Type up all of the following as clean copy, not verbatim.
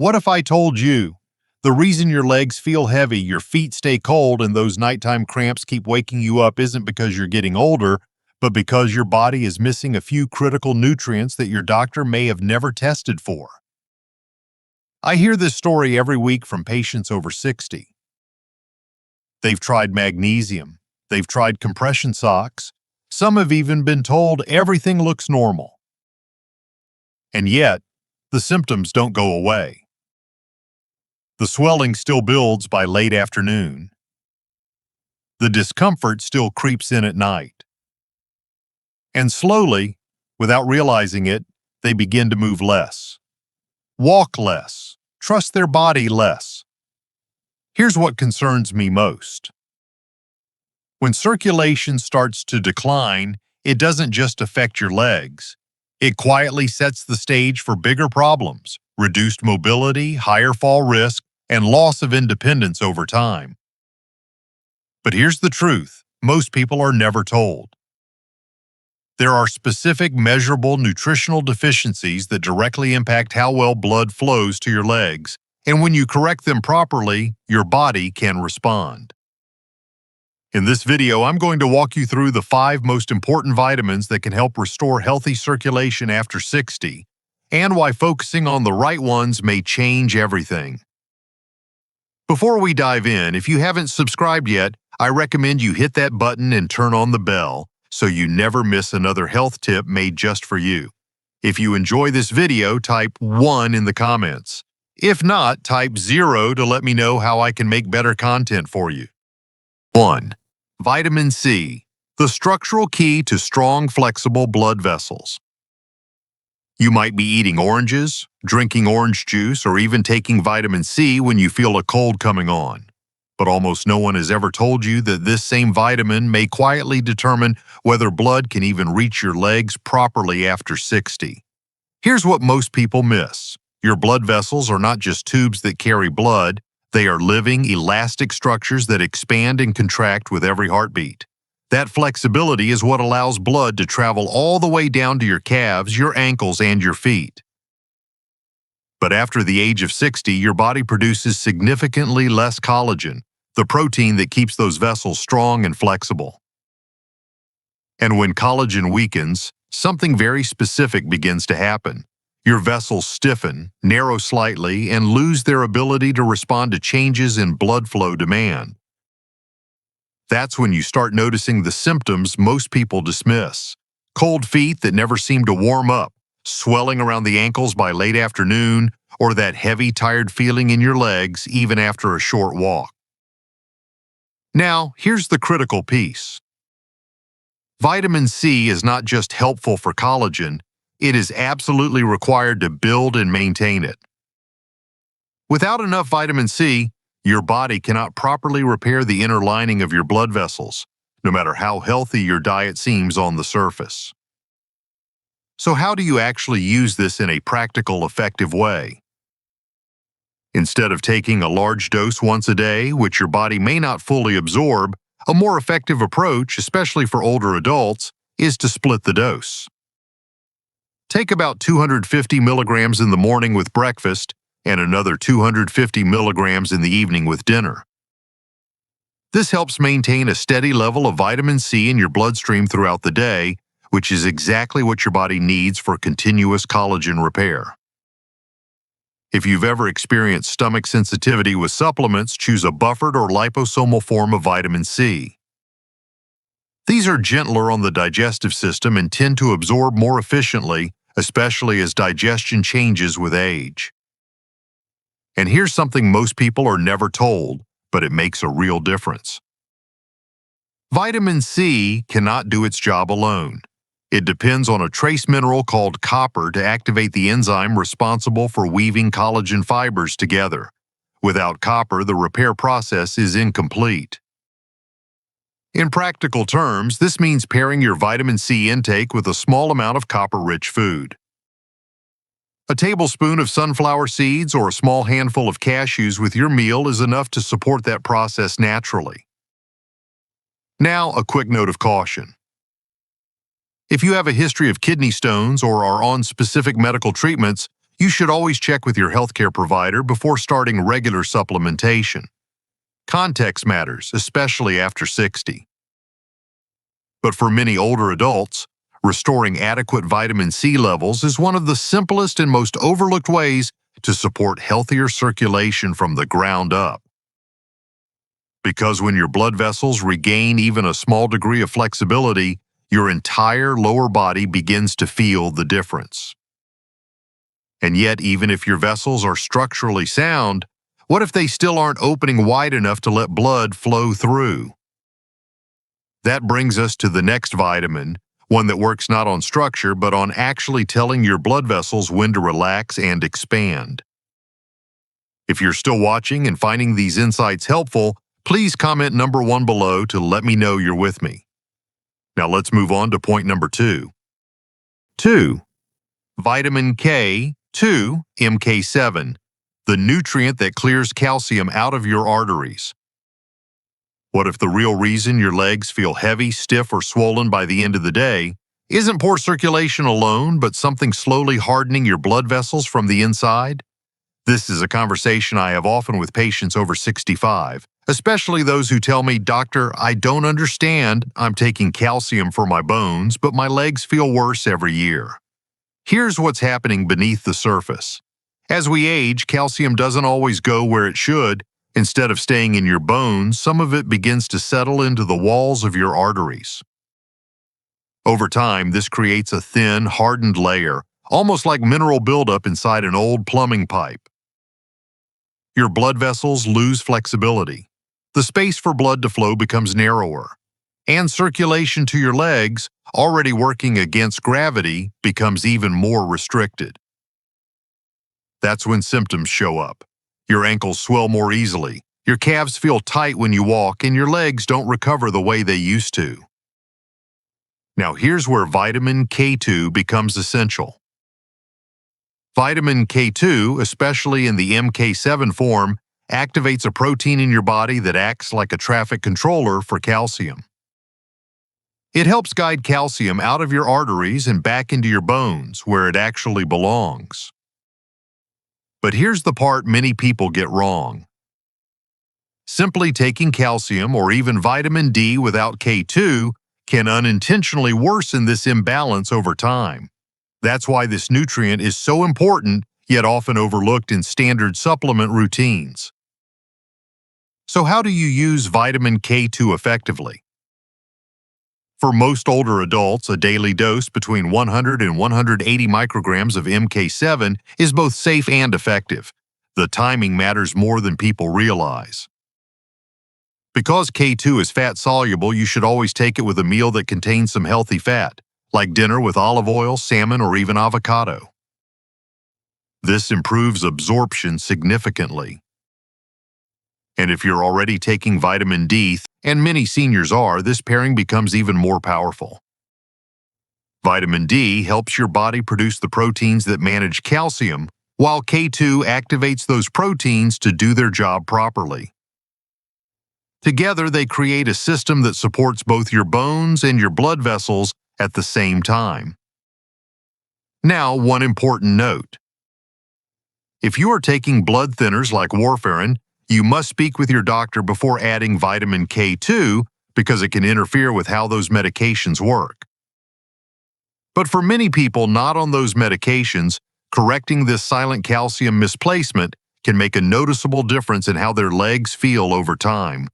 What if I told you the reason your legs feel heavy, your feet stay cold, and those nighttime cramps keep waking you up isn't because you're getting older, but because your body is missing a few critical nutrients that your doctor may have never tested for? I hear this story every week from patients over 60. They've tried magnesium, they've tried compression socks, some have even been told everything looks normal. And yet, the symptoms don't go away. The swelling still builds by late afternoon. The discomfort still creeps in at night. And slowly, without realizing it, they begin to move less, walk less, trust their body less. Here's what concerns me most. When circulation starts to decline, it doesn't just affect your legs. It quietly sets the stage for bigger problems: reduced mobility, higher fall risk, and loss of independence over time. But here's the truth: most people are never told. There are specific, measurable nutritional deficiencies that directly impact how well blood flows to your legs, and when you correct them properly, your body can respond. In this video, I'm going to walk you through the 5 most important vitamins that can help restore healthy circulation after 60, and why focusing on the right ones may change everything. Before we dive in, if you haven't subscribed yet, I recommend you hit that button and turn on the bell so you never miss another health tip made just for you. If you enjoy this video, type 1 in the comments. If not, type 0 to let me know how I can make better content for you. 1. Vitamin C, the structural key to strong, flexible blood vessels. You might be eating oranges, drinking orange juice, or even taking vitamin C when you feel a cold coming on. But almost no one has ever told you that this same vitamin may quietly determine whether blood can even reach your legs properly after 60. Here's what most people miss. Your blood vessels are not just tubes that carry blood, they are living, elastic structures that expand and contract with every heartbeat. That flexibility is what allows blood to travel all the way down to your calves, your ankles, and your feet. But after the age of 60, your body produces significantly less collagen, the protein that keeps those vessels strong and flexible. And when collagen weakens, something very specific begins to happen. Your vessels stiffen, narrow slightly, and lose their ability to respond to changes in blood flow demand. That's when you start noticing the symptoms most people dismiss. Cold feet that never seem to warm up, swelling around the ankles by late afternoon, or that heavy, tired feeling in your legs even after a short walk. Now, here's the critical piece. Vitamin C is not just helpful for collagen, it is absolutely required to build and maintain it. Without enough vitamin C, your body cannot properly repair the inner lining of your blood vessels, no matter how healthy your diet seems on the surface. So how do you actually use this in a practical, effective way? Instead of taking a large dose once a day, which your body may not fully absorb, a more effective approach, especially for older adults, is to split the dose. Take about 250 milligrams in the morning with breakfast and another 250 milligrams in the evening with dinner. This helps maintain a steady level of vitamin C in your bloodstream throughout the day, which is exactly what your body needs for continuous collagen repair. If you've ever experienced stomach sensitivity with supplements, choose a buffered or liposomal form of vitamin C. These are gentler on the digestive system and tend to absorb more efficiently, especially as digestion changes with age. And here's something most people are never told, but it makes a real difference. Vitamin C cannot do its job alone. It depends on a trace mineral called copper to activate the enzyme responsible for weaving collagen fibers together. Without copper, the repair process is incomplete. In practical terms, this means pairing your vitamin C intake with a small amount of copper-rich food. A tablespoon of sunflower seeds or a small handful of cashews with your meal is enough to support that process naturally. Now, a quick note of caution. If you have a history of kidney stones or are on specific medical treatments, you should always check with your healthcare provider before starting regular supplementation. Context matters, especially after 60. But for many older adults, restoring adequate vitamin C levels is one of the simplest and most overlooked ways to support healthier circulation from the ground up. Because when your blood vessels regain even a small degree of flexibility, your entire lower body begins to feel the difference. And yet, even if your vessels are structurally sound, what if they still aren't opening wide enough to let blood flow through? That brings us to the next vitamin, one that works not on structure but on actually telling your blood vessels when to relax and expand. If you're still watching and finding these insights helpful, please comment number 1 below to let me know you're with me. Now let's move on to point number 2. 2. Vitamin K, 2, MK7, the nutrient that clears calcium out of your arteries. What if the real reason your legs feel heavy, stiff, or swollen by the end of the day isn't poor circulation alone, but something slowly hardening your blood vessels from the inside? This is a conversation I have often with patients over 65, especially those who tell me, "Doctor, I don't understand. I'm taking calcium for my bones, but my legs feel worse every year." Here's what's happening beneath the surface. As we age, calcium doesn't always go where it should. Instead of staying in your bones, some of it begins to settle into the walls of your arteries. Over time, this creates a thin, hardened layer, almost like mineral buildup inside an old plumbing pipe. Your blood vessels lose flexibility. The space for blood to flow becomes narrower, and circulation to your legs, already working against gravity, becomes even more restricted. That's when symptoms show up. Your ankles swell more easily, your calves feel tight when you walk, and your legs don't recover the way they used to. Now here's where vitamin K2 becomes essential. Vitamin K2, especially in the MK7 form, activates a protein in your body that acts like a traffic controller for calcium. It helps guide calcium out of your arteries and back into your bones, where it actually belongs. But here's the part many people get wrong. Simply taking calcium or even vitamin D without K2 can unintentionally worsen this imbalance over time. That's why this nutrient is so important, yet often overlooked in standard supplement routines. So how do you use vitamin K2 effectively? For most older adults, a daily dose between 100 and 180 micrograms of MK7 is both safe and effective. The timing matters more than people realize. Because K2 is fat-soluble, you should always take it with a meal that contains some healthy fat, like dinner with olive oil, salmon, or even avocado. This improves absorption significantly. And if you're already taking vitamin D, and many seniors are, this pairing becomes even more powerful. Vitamin D helps your body produce the proteins that manage calcium, while K2 activates those proteins to do their job properly. Together, they create a system that supports both your bones and your blood vessels at the same time. Now, one important note. If you are taking blood thinners like warfarin, you must speak with your doctor before adding vitamin K2 because it can interfere with how those medications work. But for many people not on those medications, correcting this silent calcium misplacement can make a noticeable difference in how their legs feel over time.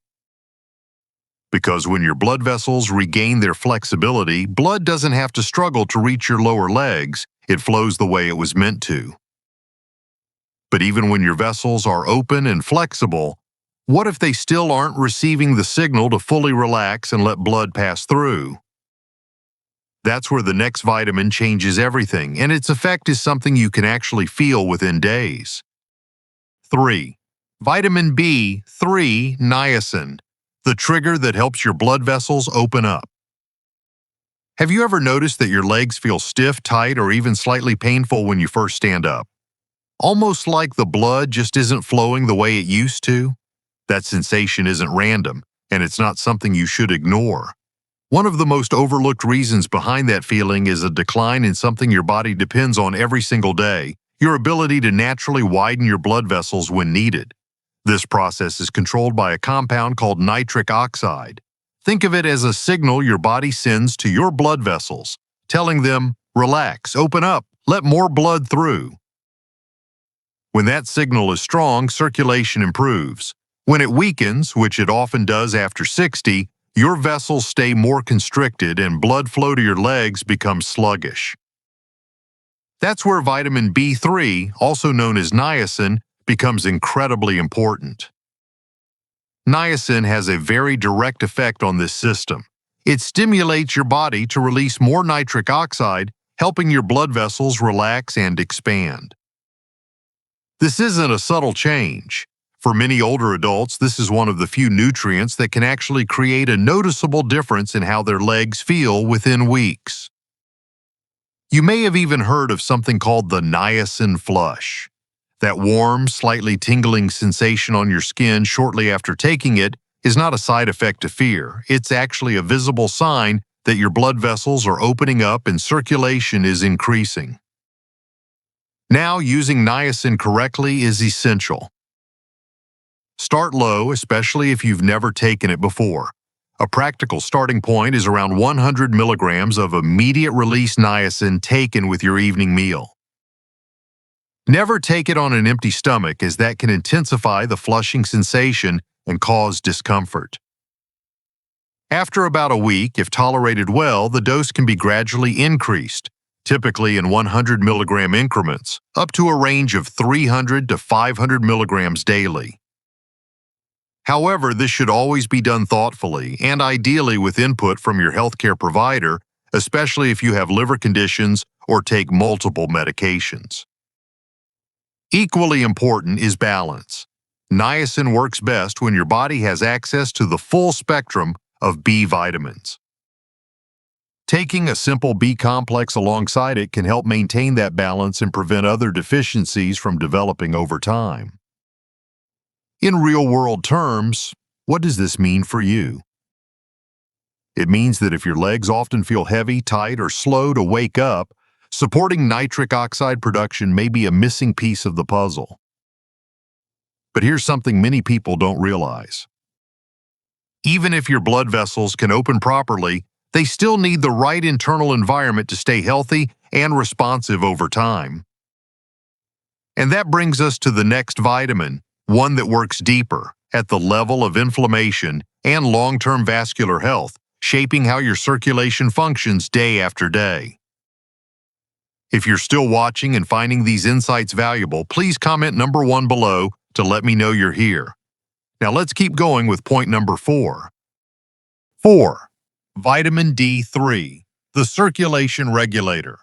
Because when your blood vessels regain their flexibility, blood doesn't have to struggle to reach your lower legs, it flows the way it was meant to. But even when your vessels are open and flexible, what if they still aren't receiving the signal to fully relax and let blood pass through? That's where the next vitamin changes everything, and its effect is something you can actually feel within days. 3. Vitamin B3 niacin, the trigger that helps your blood vessels open up. Have you ever noticed that your legs feel stiff, tight, or even slightly painful when you first stand up? Almost like the blood just isn't flowing the way it used to? That sensation isn't random, and it's not something you should ignore. One of the most overlooked reasons behind that feeling is a decline in something your body depends on every single day, your ability to naturally widen your blood vessels when needed. This process is controlled by a compound called nitric oxide. Think of it as a signal your body sends to your blood vessels, telling them, relax, open up, let more blood through. When that signal is strong, circulation improves. When it weakens, which it often does after 60, your vessels stay more constricted and blood flow to your legs becomes sluggish. That's where vitamin B3, also known as niacin, becomes incredibly important. Niacin has a very direct effect on this system. It stimulates your body to release more nitric oxide, helping your blood vessels relax and expand. This isn't a subtle change. For many older adults, this is one of the few nutrients that can actually create a noticeable difference in how their legs feel within weeks. You may have even heard of something called the niacin flush. That warm, slightly tingling sensation on your skin shortly after taking it is not a side effect to fear. It's actually a visible sign that your blood vessels are opening up and circulation is increasing. Now, using niacin correctly is essential. Start low, especially if you've never taken it before. A practical starting point is around 100 milligrams of immediate-release niacin taken with your evening meal. Never take it on an empty stomach, as that can intensify the flushing sensation and cause discomfort. After about a week, if tolerated well, the dose can be gradually increased, typically in 100 milligram increments, up to a range of 300 to 500 milligrams daily. However, this should always be done thoughtfully and ideally with input from your healthcare provider, especially if you have liver conditions or take multiple medications. Equally important is balance. Niacin works best when your body has access to the full spectrum of B vitamins. Taking a simple B complex alongside it can help maintain that balance and prevent other deficiencies from developing over time. In real-world terms, what does this mean for you? It means that if your legs often feel heavy, tight, or slow to wake up, supporting nitric oxide production may be a missing piece of the puzzle. But here's something many people don't realize. Even if your blood vessels can open properly, they still need the right internal environment to stay healthy and responsive over time. And that brings us to the next vitamin, one that works deeper, at the level of inflammation and long-term vascular health, shaping how your circulation functions day after day. If you're still watching and finding these insights valuable, please comment number 1 below to let me know you're here. Now let's keep going with point number 4. 4. Vitamin D3, the circulation regulator.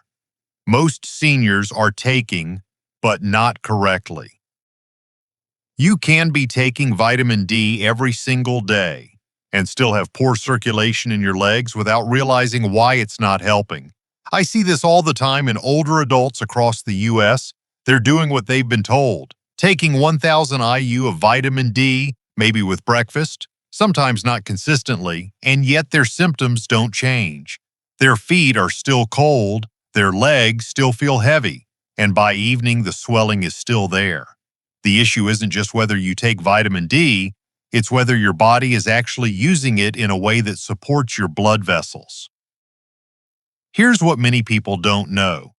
Most seniors are taking, but not correctly. You can be taking vitamin D every single day and still have poor circulation in your legs without realizing why it's not helping. I see this all the time in older adults across the U.S. They're doing what they've been told, taking 1,000 IU of vitamin D, maybe with breakfast, sometimes not consistently, and yet their symptoms don't change. Their feet are still cold, their legs still feel heavy, and by evening the swelling is still there. The issue isn't just whether you take vitamin D, it's whether your body is actually using it in a way that supports your blood vessels. Here's what many people don't know.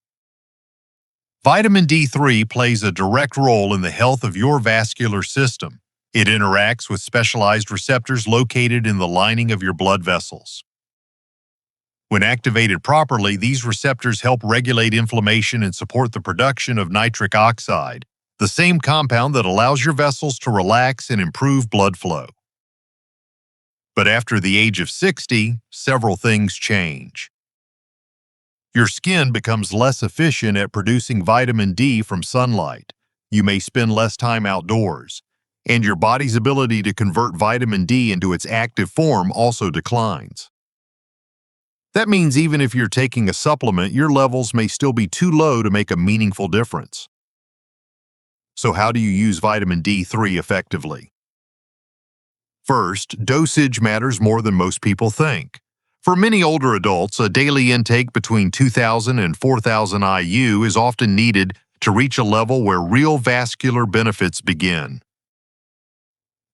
Vitamin D3 plays a direct role in the health of your vascular system. It interacts with specialized receptors located in the lining of your blood vessels. When activated properly, these receptors help regulate inflammation and support the production of nitric oxide, the same compound that allows your vessels to relax and improve blood flow. But after the age of 60, several things change. Your skin becomes less efficient at producing vitamin D from sunlight. You may spend less time outdoors, and your body's ability to convert vitamin D into its active form also declines. That means even if you're taking a supplement, your levels may still be too low to make a meaningful difference. So how do you use vitamin D3 effectively? First, dosage matters more than most people think. For many older adults, a daily intake between 2,000 and 4,000 IU is often needed to reach a level where real vascular benefits begin.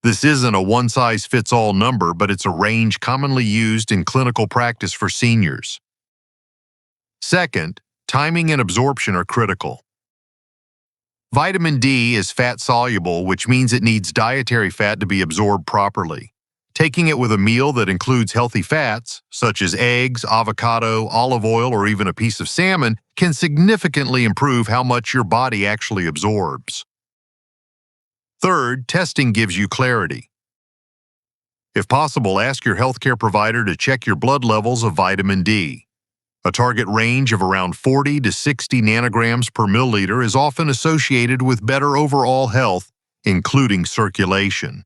This isn't a one-size-fits-all number, but it's a range commonly used in clinical practice for seniors. Second, timing and absorption are critical. Vitamin D is fat-soluble, which means it needs dietary fat to be absorbed properly. Taking it with a meal that includes healthy fats, such as eggs, avocado, olive oil, or even a piece of salmon, can significantly improve how much your body actually absorbs. Third, testing gives you clarity. If possible, ask your healthcare provider to check your blood levels of vitamin D. A target range of around 40 to 60 nanograms per milliliter is often associated with better overall health, including circulation.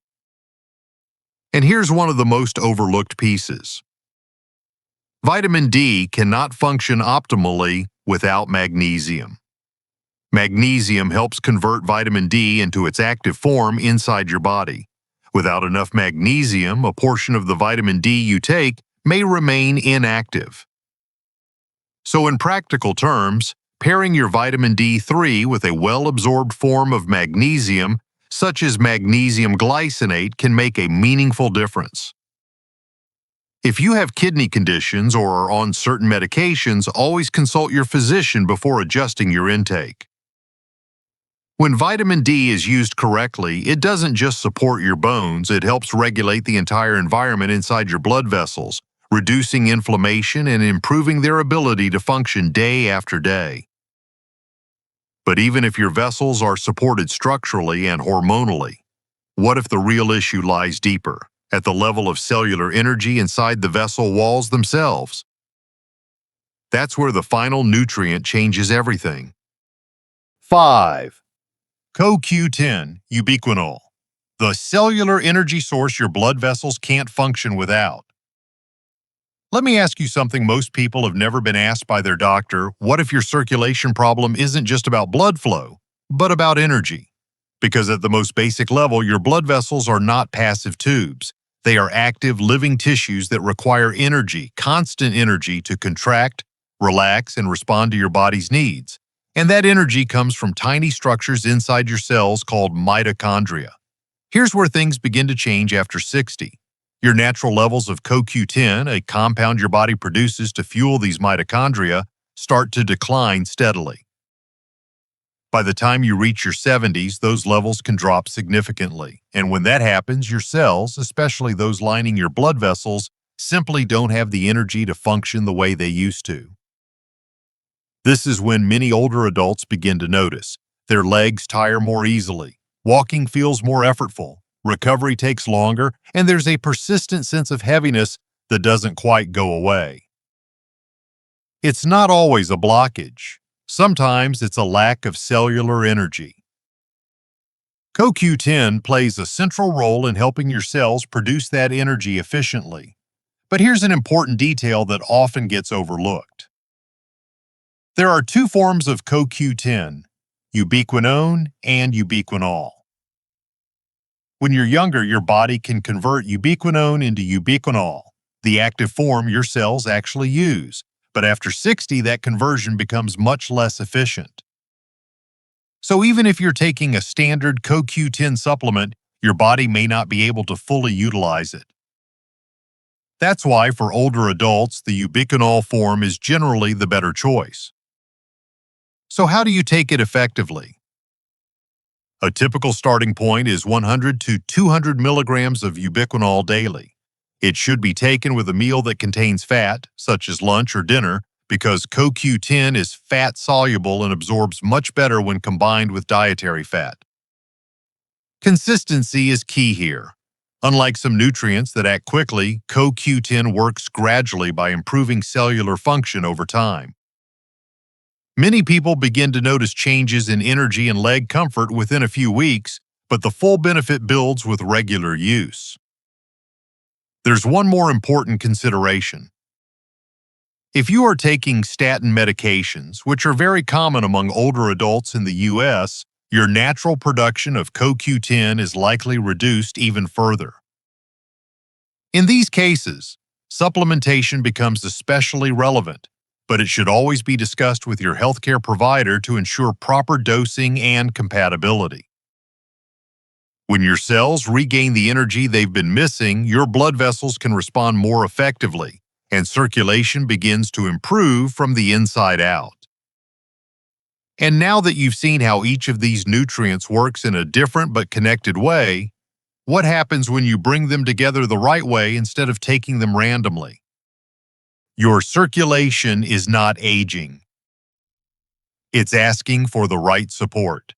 And here's one of the most overlooked pieces. Vitamin D cannot function optimally without magnesium. Magnesium helps convert vitamin D into its active form inside your body. Without enough magnesium, a portion of the vitamin D you take may remain inactive. So in practical terms, pairing your vitamin D3 with a well-absorbed form of magnesium, such as magnesium glycinate, can make a meaningful difference. If you have kidney conditions or are on certain medications, always consult your physician before adjusting your intake. When vitamin D is used correctly, it doesn't just support your bones, it helps regulate the entire environment inside your blood vessels, reducing inflammation and improving their ability to function day after day. But even if your vessels are supported structurally and hormonally, what if the real issue lies deeper, at the level of cellular energy inside the vessel walls themselves? That's where the final nutrient changes everything. 5. CoQ10, ubiquinol, the cellular energy source your blood vessels can't function without. Let me ask you something most people have never been asked by their doctor. What if your circulation problem isn't just about blood flow, but about energy? Because at the most basic level, your blood vessels are not passive tubes. They are active, living tissues that require energy, constant energy, to contract, relax, and respond to your body's needs. And that energy comes from tiny structures inside your cells called mitochondria. Here's where things begin to change after 60. Your natural levels of CoQ10, a compound your body produces to fuel these mitochondria, start to decline steadily. By the time you reach your 70s, those levels can drop significantly. And when that happens, your cells, especially those lining your blood vessels, simply don't have the energy to function the way they used to. This is when many older adults begin to notice. Their legs tire more easily, walking feels more effortful, recovery takes longer, and there's a persistent sense of heaviness that doesn't quite go away. It's not always a blockage. Sometimes it's a lack of cellular energy. CoQ10 plays a central role in helping your cells produce that energy efficiently. But here's an important detail that often gets overlooked. There are two forms of CoQ10, ubiquinone and ubiquinol. When you're younger, your body can convert ubiquinone into ubiquinol, the active form your cells actually use. But after 60, that conversion becomes much less efficient. So even if you're taking a standard CoQ10 supplement, your body may not be able to fully utilize it. That's why for older adults, the ubiquinol form is generally the better choice. So how do you take it effectively? A typical starting point is 100 to 200 milligrams of ubiquinol daily. It should be taken with a meal that contains fat, such as lunch or dinner, because CoQ10 is fat-soluble and absorbs much better when combined with dietary fat. Consistency is key here. Unlike some nutrients that act quickly, CoQ10 works gradually by improving cellular function over time. Many people begin to notice changes in energy and leg comfort within a few weeks, but the full benefit builds with regular use. There's one more important consideration. If you are taking statin medications, which are very common among older adults in the U.S., your natural production of CoQ10 is likely reduced even further. In these cases, supplementation becomes especially relevant but it should always be discussed with your healthcare provider to ensure proper dosing and compatibility. When your cells regain the energy they've been missing, your blood vessels can respond more effectively, and circulation begins to improve from the inside out. And now that you've seen how each of these nutrients works in a different but connected way, what happens when you bring them together the right way instead of taking them randomly? Your circulation is not aging. It's asking for the right support.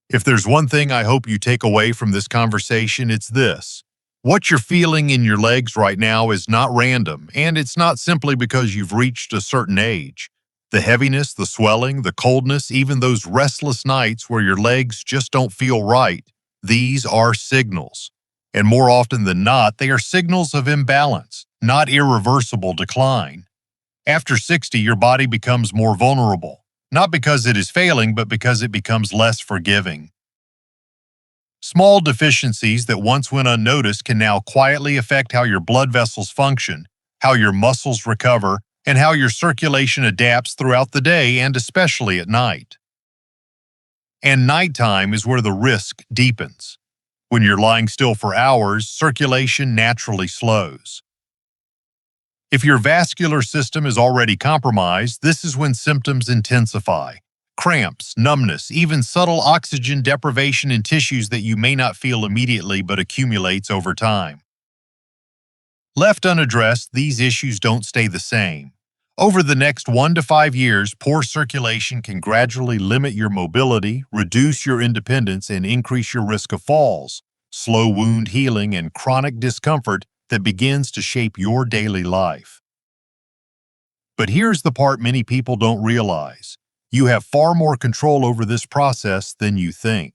If there's one thing I hope you take away from this conversation, it's this. What you're feeling in your legs right now is not random, and it's not simply because you've reached a certain age. The heaviness, the swelling, the coldness, even those restless nights where your legs just don't feel right, these are signals. And more often than not, they are signals of imbalance, not irreversible decline. After 60, your body becomes more vulnerable, not because it is failing, but because it becomes less forgiving. Small deficiencies that once went unnoticed can now quietly affect how your blood vessels function, how your muscles recover, and how your circulation adapts throughout the day and especially at night. And nighttime is where the risk deepens. When you're lying still for hours, circulation naturally slows. If your vascular system is already compromised, this is when symptoms intensify. Cramps, numbness, even subtle oxygen deprivation in tissues that you may not feel immediately but accumulates over time. Left unaddressed, these issues don't stay the same. Over the next 1 to 5 years, poor circulation can gradually limit your mobility, reduce your independence, and increase your risk of falls, slow wound healing, and chronic discomfort that begins to shape your daily life. But here's the part many people don't realize. You have far more control over this process than you think.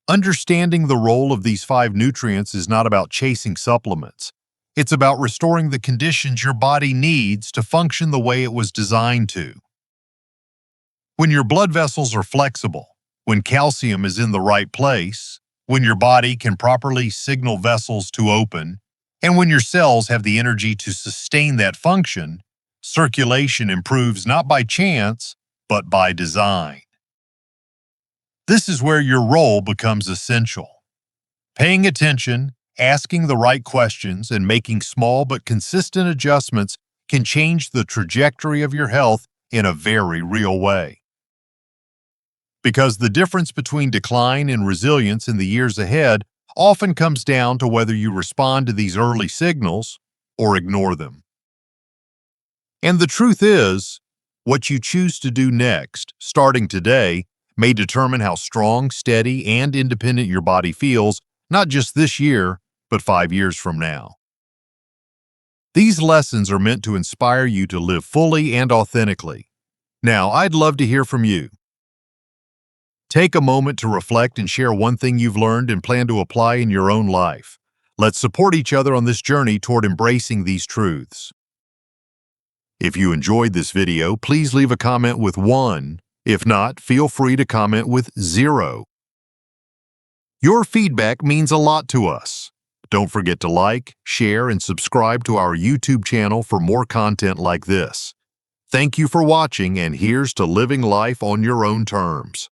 Understanding the role of these 5 nutrients is not about chasing supplements. It's about restoring the conditions your body needs to function the way it was designed to. When your blood vessels are flexible, when calcium is in the right place, when your body can properly signal vessels to open, and when your cells have the energy to sustain that function, circulation improves not by chance, but by design. This is where your role becomes essential. Paying attention, asking the right questions, and making small but consistent adjustments can change the trajectory of your health in a very real way. Because the difference between decline and resilience in the years ahead often comes down to whether you respond to these early signals or ignore them. And the truth is, what you choose to do next, starting today, may determine how strong, steady, and independent your body feels, not just this year, but 5 years from now. These lessons are meant to inspire you to live fully and authentically. Now, I'd love to hear from you. Take a moment to reflect and share one thing you've learned and plan to apply in your own life. Let's support each other on this journey toward embracing these truths. If you enjoyed this video, please leave a comment with 1. If not, feel free to comment with 0. Your feedback means a lot to us. Don't forget to like, share, and subscribe to our YouTube channel for more content like this. Thank you for watching, and here's to living life on your own terms.